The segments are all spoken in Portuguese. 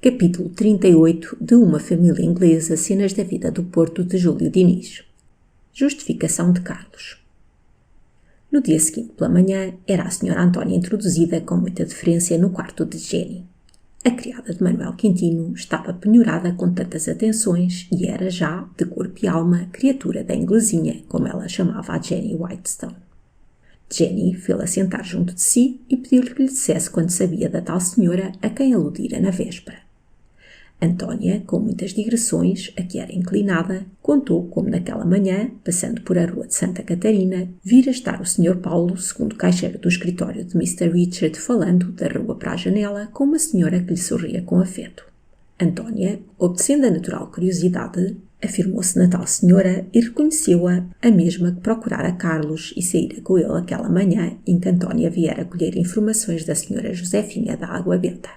Capítulo 38 de Uma Família Inglesa, Cenas da Vida do Porto, de Júlio Diniz. Justificação de Carlos. No dia seguinte pela manhã, era a Sra. Antónia introduzida com muita deferência no quarto de Jenny. A criada de Manuel Quintino estava penhorada com tantas atenções e era já, de corpo e alma, criatura da inglesinha, como ela chamava a Jenny Whitestone. Jenny fê-la sentar junto de si e pediu-lhe que lhe dissesse quando sabia da tal senhora a quem aludira na véspera. Antónia, com muitas digressões, a que era inclinada, contou como naquela manhã, passando por a rua de Santa Catarina, vira estar o Sr. Paulo, segundo caixeiro do escritório de Mr. Richard, falando da rua para a janela com uma senhora que lhe sorria com afeto. Antónia, obedecendo a natural curiosidade, afirmou-se na tal senhora e reconheceu-a, a mesma que procurara Carlos e saíra com ele aquela manhã em que Antónia viera colher informações da senhora Josefinha da Água Benta.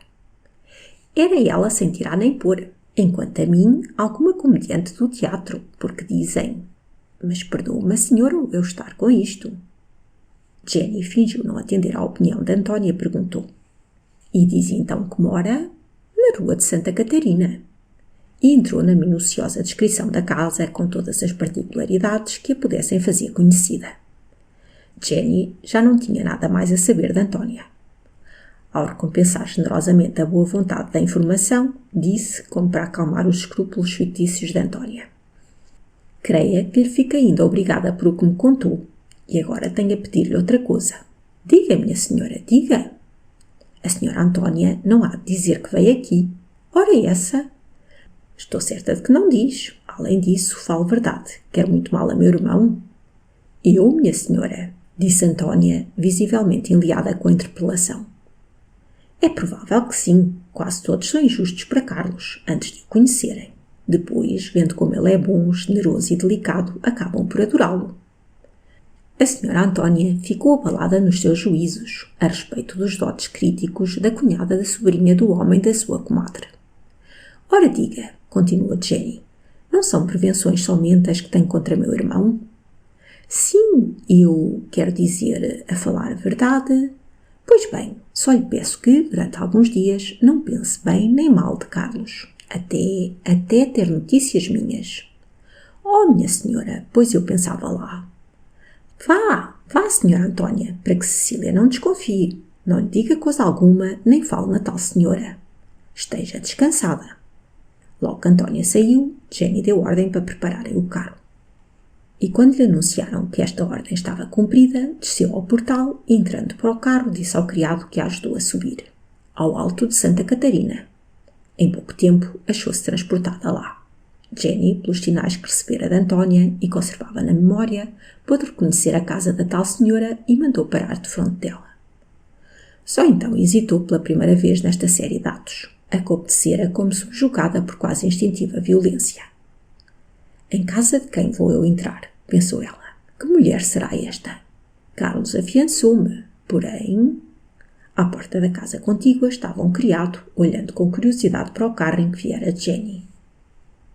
Era ela sem tirar nem pôr, enquanto a mim, alguma comediante do teatro, porque dizem: "Mas perdoa-me, senhora, eu estar com isto." Jenny fingiu não atender à opinião de Antónia e perguntou: "E diz então que mora?" "Na rua de Santa Catarina." E entrou na minuciosa descrição da casa com todas as particularidades que a pudessem fazer conhecida. Jenny já não tinha nada mais a saber de Antónia. Ao recompensar generosamente a boa vontade da informação, disse, como para acalmar os escrúpulos fictícios de Antónia: "Creia que lhe fico ainda obrigada por o que me contou, e agora tenho a pedir-lhe outra coisa. Diga, minha senhora, diga." "A senhora Antónia não há de dizer que veio aqui." "Ora essa?" "Estou certa de que não diz. Além disso, falo verdade. Quer muito mal a meu irmão?" "Eu, minha senhora?" disse Antónia, visivelmente enleada com a interpelação. "É provável que sim. Quase todos são injustos para Carlos, antes de o conhecerem. Depois, vendo como ele é bom, generoso e delicado, acabam por adorá-lo." A senhora Antónia ficou abalada nos seus juízos, a respeito dos dotes críticos da cunhada da sobrinha do homem da sua comadre. "Ora diga", continuou Jenny, "não são prevenções somente as que tenho contra meu irmão?" "Sim, eu quero dizer, a falar a verdade." "Pois bem, só lhe peço que, durante alguns dias, não pense bem nem mal de Carlos, até ter notícias minhas." "Oh, minha senhora, pois eu pensava lá." Vá, senhora Antónia, para que Cecília não desconfie. Não lhe diga coisa alguma, nem fale na tal senhora. Esteja descansada." Logo que Antónia saiu, Jenny deu ordem para prepararem o carro. E quando lhe anunciaram que esta ordem estava cumprida, desceu ao portal e, entrando para o carro, disse ao criado que a ajudou a subir, ao alto de Santa Catarina. Em pouco tempo, achou-se transportada lá. Jenny, pelos sinais que recebera de Antónia e conservava na memória, pôde reconhecer a casa da tal senhora e mandou parar defronte dela. Só então hesitou pela primeira vez nesta série de atos, a que obedecera como subjugada por quase instintiva violência. "Em casa de quem vou eu entrar?" pensou ela. "Que mulher será esta?" Carlos afiançou-me, porém... À porta da casa contígua estava um criado, olhando com curiosidade para o carro em que viera Jenny.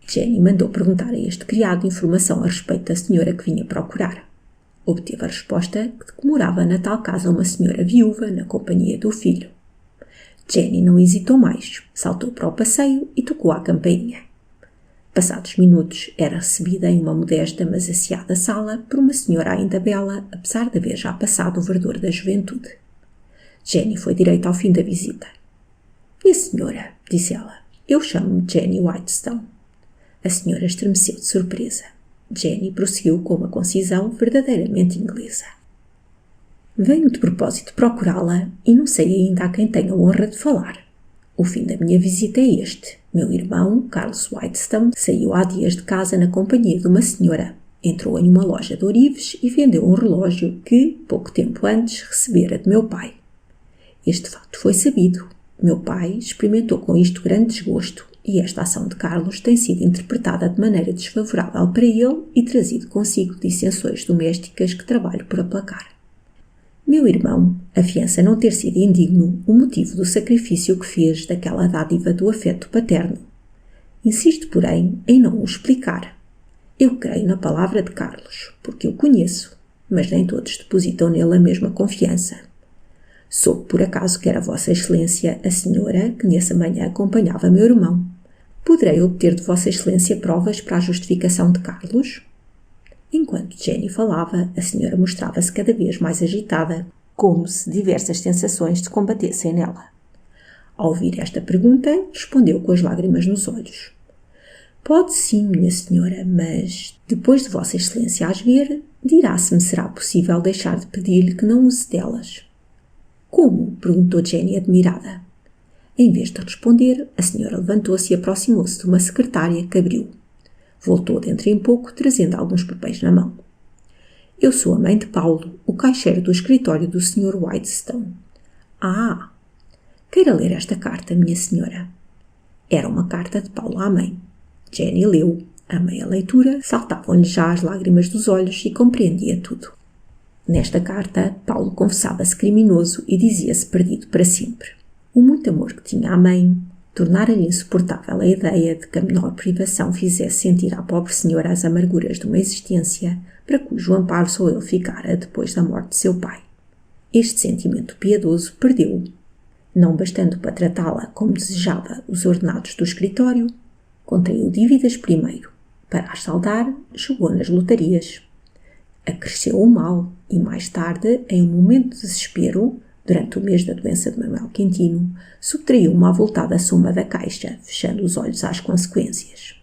Jenny mandou perguntar a este criado informação a respeito da senhora que vinha procurar. Obteve a resposta que morava na tal casa uma senhora viúva na companhia do filho. Jenny não hesitou mais, saltou para o passeio e tocou à campainha. Passados minutos, era recebida em uma modesta mas asseada sala por uma senhora ainda bela, apesar de haver já passado o verdor da juventude. Jenny foi direito ao fim da visita. "Minha senhora", disse ela, "eu chamo-me Jenny Whitestone." A senhora estremeceu de surpresa. Jenny prosseguiu com uma concisão verdadeiramente inglesa: "Venho de propósito procurá-la e não sei ainda a quem tenho a honra de falar. O fim da minha visita é este. Meu irmão, Carlos Whitestone, saiu há dias de casa na companhia de uma senhora. Entrou em uma loja de ourives e vendeu um relógio que, pouco tempo antes, recebera de meu pai. Este facto foi sabido. Meu pai experimentou com isto grande desgosto e esta ação de Carlos tem sido interpretada de maneira desfavorável para ele e trazido consigo dissensões domésticas que trabalho por aplacar. Meu irmão afiança não ter sido indigno o motivo do sacrifício que fez daquela dádiva do afeto paterno. Insisto, porém, em não o explicar. Eu creio na palavra de Carlos, porque o conheço, mas nem todos depositam nele a mesma confiança. Soube por acaso que era Vossa Excelência a senhora que nessa manhã acompanhava meu irmão. Poderei obter de Vossa Excelência provas para a justificação de Carlos? Enquanto Jenny falava, a senhora mostrava-se cada vez mais agitada, como se diversas sensações se combatessem nela. Ao ouvir esta pergunta, respondeu com as lágrimas nos olhos. Pode sim, minha senhora, mas, depois de Vossa Excelência as ver, dirá se me será possível deixar de pedir-lhe que não use delas. Como? Perguntou Jenny admirada. Em vez de responder, a senhora levantou-se e aproximou-se de uma secretária que abriu. Voltou dentro em pouco, trazendo alguns papéis na mão. Eu sou a mãe de Paulo, o caixeiro do escritório do Sr. Whitestone. Ah! Queira ler esta carta, minha senhora. Era uma carta de Paulo à mãe. Jenny leu. A meia leitura, saltavam-lhe já as lágrimas dos olhos e compreendia tudo. Nesta carta, Paulo confessava-se criminoso e dizia-se perdido para sempre. O muito amor que tinha à mãe tornara-lhe insuportável a ideia de que a menor privação fizesse sentir à pobre senhora as amarguras de uma existência para cujo amparo só ele ficara depois da morte de seu pai. Este sentimento piedoso perdeu-o. Não bastando para tratá-la como desejava os ordenados do escritório, contraiu dívidas primeiro. Para as saldar, jogou nas lotarias. Acresceu o mal e, mais tarde, em um momento de desespero, durante o mês da doença de Manuel Quintino, subtraiu uma avultada soma da caixa, fechando os olhos às consequências.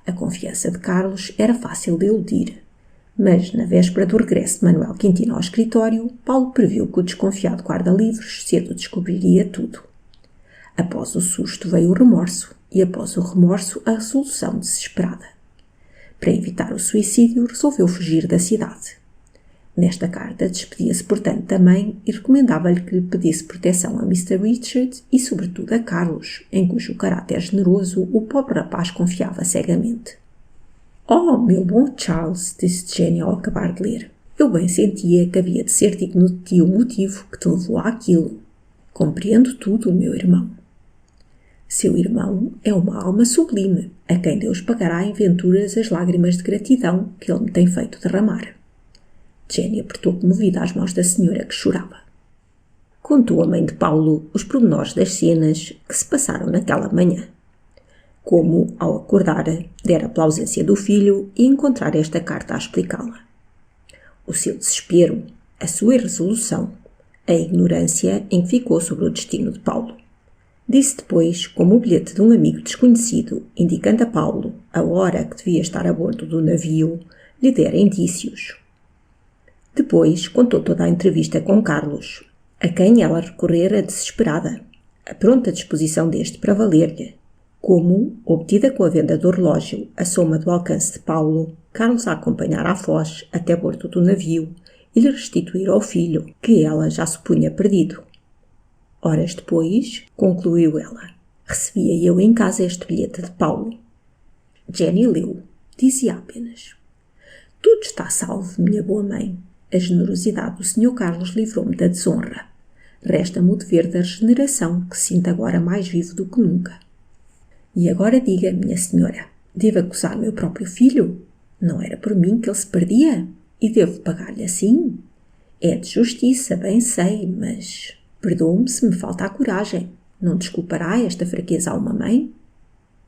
A confiança de Carlos era fácil de iludir, mas, na véspera do regresso de Manuel Quintino ao escritório, Paulo previu que o desconfiado guarda-livros cedo descobriria tudo. Após o susto veio o remorso, e após o remorso a resolução desesperada. Para evitar o suicídio, resolveu fugir da cidade. Nesta carta despedia-se, portanto, da mãe e recomendava-lhe que lhe pedisse proteção a Mr. Richard e, sobretudo, a Carlos, em cujo caráter generoso o pobre rapaz confiava cegamente. Oh, meu bom Charles, disse Jenny ao acabar de ler, eu bem sentia que havia de ser digno de ti o motivo que te levou àquilo. Compreendo tudo, meu irmão. Seu irmão é uma alma sublime, a quem Deus pagará em venturas as lágrimas de gratidão que ele me tem feito derramar. Jenny apertou comovida as mãos da senhora que chorava. Contou a mãe de Paulo os pormenores das cenas que se passaram naquela manhã. Como, ao acordar, dera pela ausência do filho e encontrar esta carta a explicá-la. O seu desespero, a sua irresolução, a ignorância em que ficou sobre o destino de Paulo. Disse depois como o bilhete de um amigo desconhecido, indicando a Paulo a hora que devia estar a bordo do navio, lhe dera indícios. Depois contou toda a entrevista com Carlos, a quem ela recorrera desesperada, a pronta disposição deste para valer-lhe. Como, obtida com a venda do relógio a soma do alcance de Paulo, Carlos a acompanhara à foz até bordo do navio e lhe restituir ao filho, que ela já supunha perdido. Horas depois, concluiu ela, recebia eu em casa este bilhete de Paulo. Jenny leu. Dizia apenas: tudo está salvo, minha boa mãe. A generosidade do Sr. Carlos livrou-me da desonra. Resta-me o dever da regeneração, que sinto agora mais vivo do que nunca. E agora diga, minha senhora, devo acusar meu próprio filho? Não era por mim que ele se perdia? E devo pagar-lhe assim? É de justiça, bem sei, mas... Perdoe-me se me falta a coragem. Não desculpará esta fraqueza a uma mãe?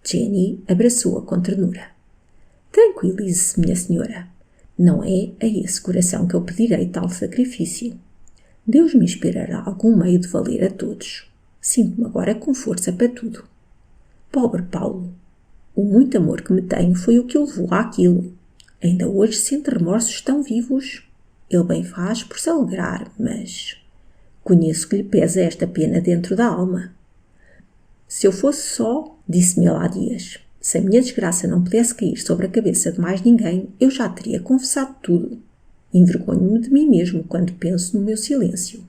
Jenny abraçou-a com ternura. Tranquilize-se, minha senhora. Não é a esse coração que eu pedirei tal sacrifício. Deus me inspirará algum meio de valer a todos. Sinto-me agora com força para tudo. Pobre Paulo, o muito amor que me tenho foi o que o levou àquilo. Ainda hoje sente remorsos tão vivos. Ele bem faz por se alegrar, mas... Conheço que lhe pesa esta pena dentro da alma. Se eu fosse só, disse-me ele há dias, se a minha desgraça não pudesse cair sobre a cabeça de mais ninguém, eu já teria confessado tudo. Envergonho-me de mim mesmo quando penso no meu silêncio.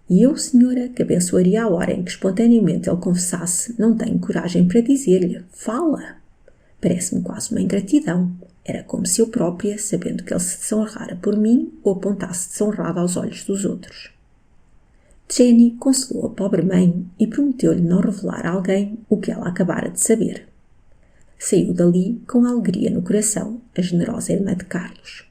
E eu, senhora, que abençoaria a hora em que espontaneamente ele confessasse, não tenho coragem para dizer-lhe, fala. Parece-me quase uma ingratidão. Era como se eu própria, sabendo que ele se desonrara por mim, o apontasse desonrado aos olhos dos outros. Jenny consolou a pobre mãe e prometeu-lhe não revelar a alguém o que ela acabara de saber. Saiu dali com alegria no coração, a generosa irmã de Carlos.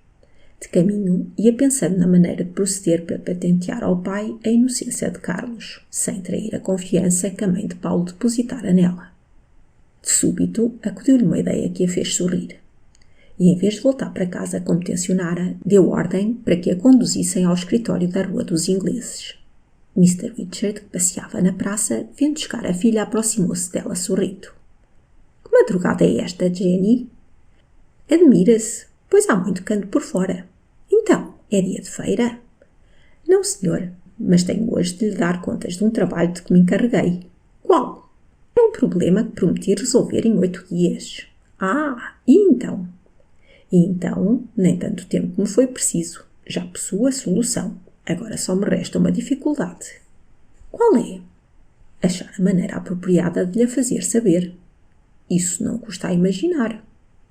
De caminho, ia pensando na maneira de proceder para patentear ao pai a inocência de Carlos, sem trair a confiança que a mãe de Paulo depositara nela. De súbito, acudiu-lhe uma ideia que a fez sorrir. E, em vez de voltar para casa como tencionara, deu ordem para que a conduzissem ao escritório da Rua dos Ingleses. Mr. Richard, que passeava na praça, vendo chegar a filha, aproximou-se dela sorrindo. — Que madrugada é esta, Jenny? — Admira-se, pois há muito que ando por fora. — Então, é dia de feira? — Não, senhor, mas tenho hoje de lhe dar contas de um trabalho de que me encarreguei. — Qual? — É um problema que prometi resolver em 8 dias. — Ah, e então? — E então, nem tanto tempo me foi preciso. Já possuo a solução. Agora só me resta uma dificuldade. — Qual é? — Achar a maneira apropriada de lhe a fazer saber. Isso não custa a imaginar.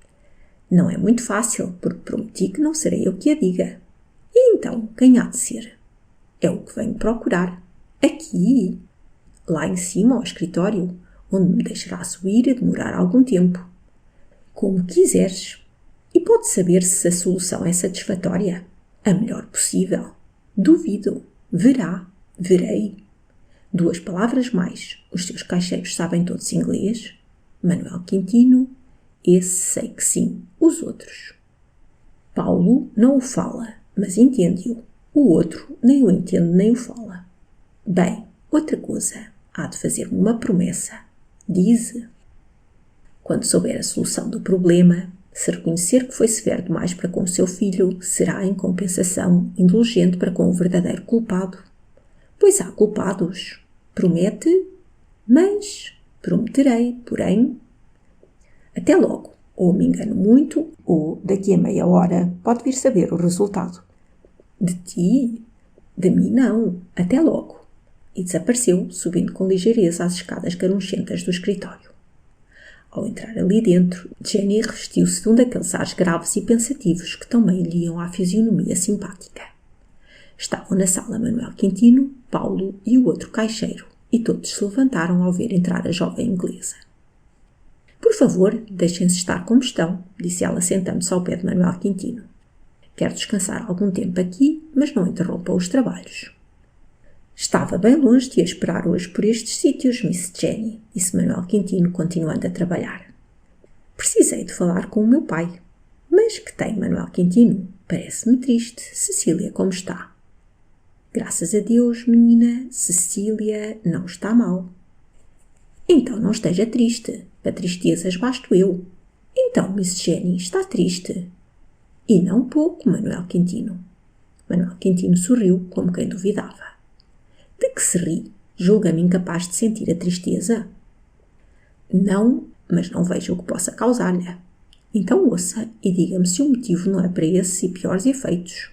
— Não é muito fácil, porque prometi que não serei eu que a diga. — E então, quem há de ser? — É o que venho procurar. — Aqui? — Lá em cima, ao escritório, onde me deixará subir e demorar algum tempo. — Como quiseres. E pode saber-se se a solução é satisfatória? A melhor possível. Duvido. Verá. Verei. 2 palavras mais. Os seus caixeiros sabem todos inglês? Manuel Quintino. Esse sei que sim. Os outros. Paulo não o fala, mas entende-o. O outro nem o entende nem o fala. Bem, outra coisa. Há de fazer-me uma promessa. Dize. Quando souber a solução do problema, se reconhecer que foi severo demais para com o seu filho, será, em compensação, indulgente para com o verdadeiro culpado. Pois há culpados. Promete? Mas prometerei, porém... Até logo. Ou me engano muito, ou daqui a meia hora pode vir saber o resultado. De ti? De mim não. Até logo. E desapareceu, subindo com ligeireza as escadas caruncentas do escritório. Ao entrar ali dentro, Jenny revestiu-se de um daqueles ares graves e pensativos que tão bem lhe iam à fisionomia simpática. Estavam na sala Manuel Quintino, Paulo e o outro caixeiro, e todos se levantaram ao ver entrar a jovem inglesa. — Por favor, deixem-se estar como estão, disse ela sentando-se ao pé de Manuel Quintino. — Quero descansar algum tempo aqui, mas não interrompa os trabalhos. — Estava bem longe de a esperar hoje por estes sítios, Miss Jenny, disse Manuel Quintino, continuando a trabalhar. — Precisei de falar com o meu pai. — Mas que tem, Manuel Quintino? Parece-me triste. Cecília, como está? — Graças a Deus, menina, Cecília não está mal. — Então não esteja triste. Para tristezas basto eu. — Então, Miss Jenny, está triste? — E não pouco, Manuel Quintino. Manuel Quintino sorriu, como quem duvidava. — De que se ri? Julga-me incapaz de sentir a tristeza? — Não, mas não vejo o que possa causar-lhe. — Então ouça e diga-me se o motivo não é para esses e piores efeitos.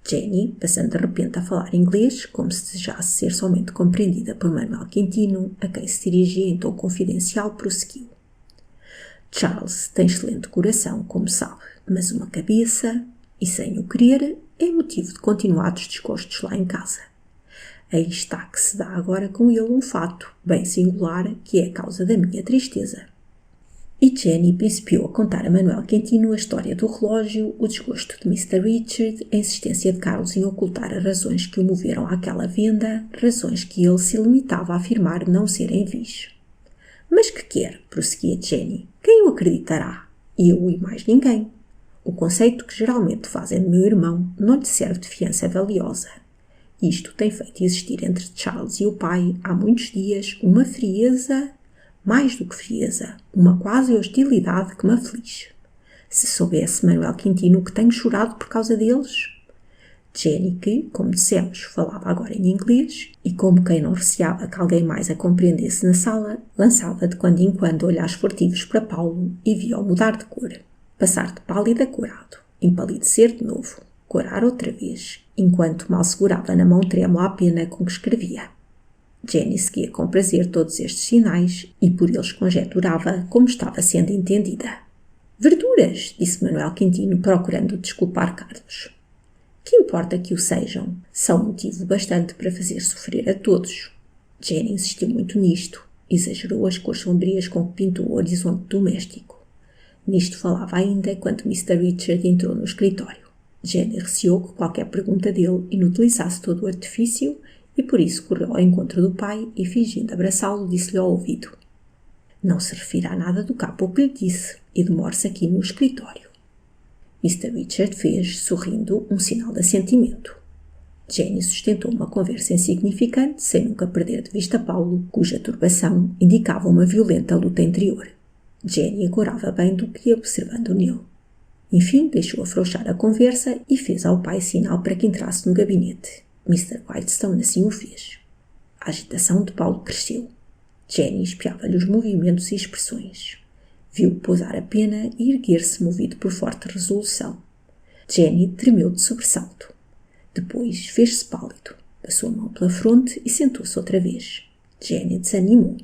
Jenny, passando de repente a falar inglês, como se desejasse ser somente compreendida por Manuel Quintino, a quem se dirigia em tom confidencial, prosseguiu. — Charles tem excelente coração, como sabe, mas uma cabeça, e sem o querer, é motivo de continuados desgostos lá em casa. Aí está que se dá agora com ele um fato, bem singular, que é a causa da minha tristeza. E Jenny principiou a contar a Manuel Quintino a história do relógio, o desgosto de Mr. Richard, a insistência de Carlos em ocultar as razões que o moveram àquela venda, razões que ele se limitava a afirmar não serem vis. — Mas que quer? Prosseguia Jenny. — Quem o acreditará? Eu e mais ninguém. O conceito que geralmente fazem de meu irmão não lhe serve de fiança valiosa. Isto tem feito existir entre Charles e o pai, há muitos dias, uma frieza, mais do que frieza, uma quase hostilidade que me aflige. Se soubesse, Manuel Quintino, que tenho chorado por causa deles. Jenny, que, como dissemos, falava agora em inglês, e como quem não receava que alguém mais a compreendesse na sala, lançava de quando em quando olhares furtivos para Paulo e via-o mudar de cor, passar de pálido a corado, empalidecer de novo, corar outra vez, enquanto mal segurava na mão trêmula a pena com que escrevia. Jenny seguia com prazer todos estes sinais e por eles conjeturava como estava sendo entendida. — Verduras! — disse Manuel Quintino, procurando desculpar Carlos. — Que importa que o sejam? São motivo bastante para fazer sofrer a todos. Jenny insistiu muito nisto, exagerou as cores sombrias com que pintou o horizonte doméstico. Nisto falava ainda quando Mr. Richard entrou no escritório. Jenny receou que qualquer pergunta dele inutilizasse todo o artifício e por isso correu ao encontro do pai e, fingindo abraçá-lo, disse-lhe ao ouvido: "Não se refira a nada do que há pouco lhe disse e demore-se aqui no escritório." Mr. Richard fez, sorrindo, um sinal de assentimento. Jenny sustentou uma conversa insignificante, sem nunca perder de vista Paulo, cuja turbação indicava uma violenta luta interior. Jenny agorava bem do que ia observando nele. Enfim, deixou afrouxar a conversa e fez ao pai sinal para que entrasse no gabinete. Mr. Whitestone assim o fez. A agitação de Paulo cresceu. Jenny espiava-lhe os movimentos e expressões. Viu-o pousar a pena e erguer-se movido por forte resolução. Jenny tremeu de sobressalto. Depois fez-se pálido, passou a mão pela fronte e sentou-se outra vez. Jenny desanimou.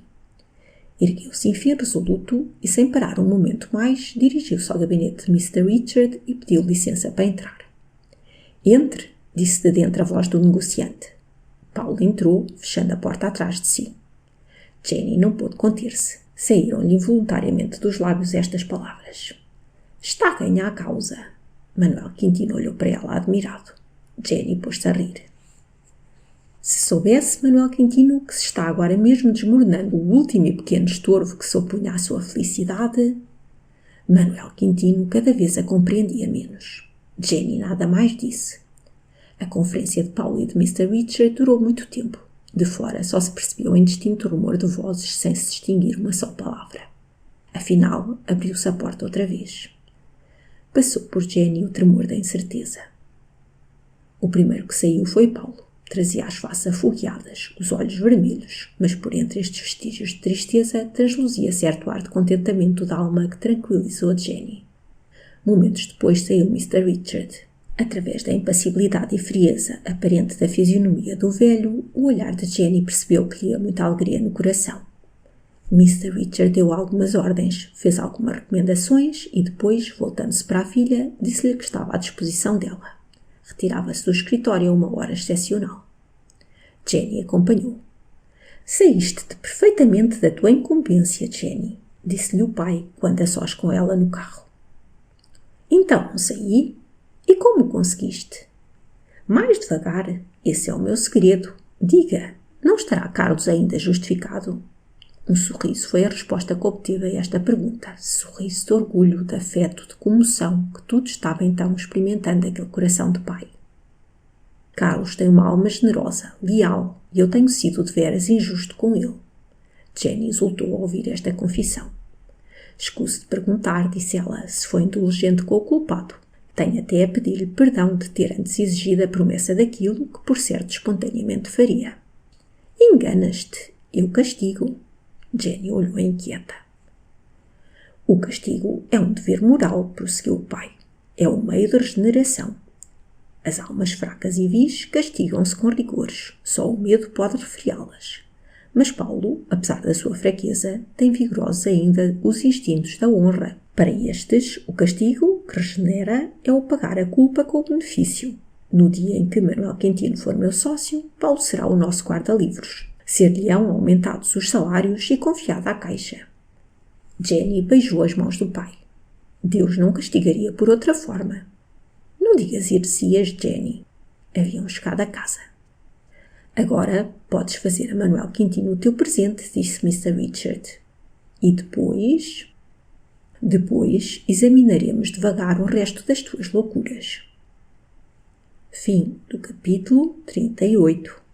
Ergueu-se enfim resoluto e, sem parar um momento mais, dirigiu-se ao gabinete de Mr. Richard e pediu licença para entrar. "Entre", disse de dentro a voz do negociante. Paulo entrou, fechando a porta atrás de si. Jenny não pôde conter-se. Saíram-lhe involuntariamente dos lábios estas palavras: "Está a ganhar a causa." Manuel Quintino olhou para ela admirado. Jenny pôs-se a rir. Se soubesse Manuel Quintino que se está agora mesmo desmoronando o último e pequeno estorvo que se opunha à sua felicidade... Manuel Quintino cada vez a compreendia menos. Jenny nada mais disse. A conferência de Paulo e de Mr. Richard durou muito tempo. De fora só se percebia um indistinto rumor de vozes sem se distinguir uma só palavra. Afinal, abriu-se a porta outra vez. Passou por Jenny o tremor da incerteza. O primeiro que saiu foi Paulo. Trazia as faces afogueadas, os olhos vermelhos, mas por entre estes vestígios de tristeza transluzia certo ar de contentamento da alma que tranquilizou a Jenny. Momentos depois saiu Mr. Richard. Através da impassibilidade e frieza aparente da fisionomia do velho, o olhar de Jenny percebeu que lhe ia muita alegria no coração. Mr. Richard deu algumas ordens, fez algumas recomendações e depois, voltando-se para a filha, disse-lhe que estava à disposição dela. Retirava-se do escritório a uma hora excepcional. Jenny acompanhou. "Saíste-te perfeitamente da tua incumbência, Jenny", disse-lhe o pai, quando a sós com ela no carro. "Então, não saí? E como conseguiste?" "Mais devagar, esse é o meu segredo. Diga, não estará Carlos ainda justificado?" Um sorriso foi a resposta que obteve a esta pergunta. Sorriso de orgulho, de afeto, de comoção, que tudo estava então experimentando aquele coração de pai. "Carlos tem uma alma generosa, leal, e eu tenho sido de veras injusto com ele." Jenny exultou ao ouvir esta confissão. "Escuso de perguntar", disse ela, "se foi indulgente com o culpado. Tenho até a pedir-lhe perdão de ter antes exigido a promessa daquilo que por certo espontaneamente faria." "Enganas-te, eu castigo." Jenny olhou inquieta. "O castigo é um dever moral", prosseguiu o pai. "É o meio de regeneração. As almas fracas e vis castigam-se com rigores. Só o medo pode refriá-las. Mas Paulo, apesar da sua fraqueza, tem vigorosos ainda os instintos da honra. Para estes, o castigo, que regenera, é o pagar a culpa com o benefício. No dia em que Manuel Quintino for meu sócio, Paulo será o nosso guarda-livros. Ser-lhe-ão aumentados os salários e confiada à caixa." Jenny beijou as mãos do pai. Deus não castigaria por outra forma. "Não digas heresias, Jenny." Haviam chegado a casa. "Agora podes fazer a Manuel Quintino o teu presente", disse Mr. Richard. "E depois... Depois examinaremos devagar o resto das tuas loucuras." Fim do capítulo 38.